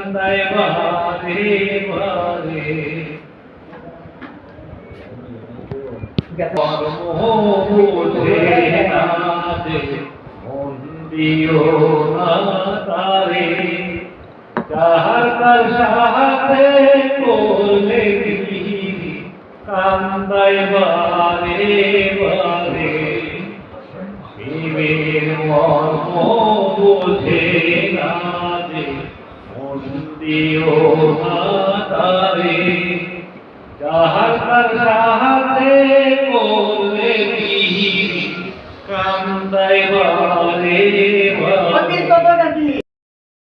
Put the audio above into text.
কান্দায় বারে বারে কর্ম বুঝে না যে মন দিও না তারে যাহার তার সাথে করলে কান্দায় বারে বারে প্রেমের মর্ম বোঝে না যে মন দিও না তারে যাহার তার সাথে করলে কান্দায় বারে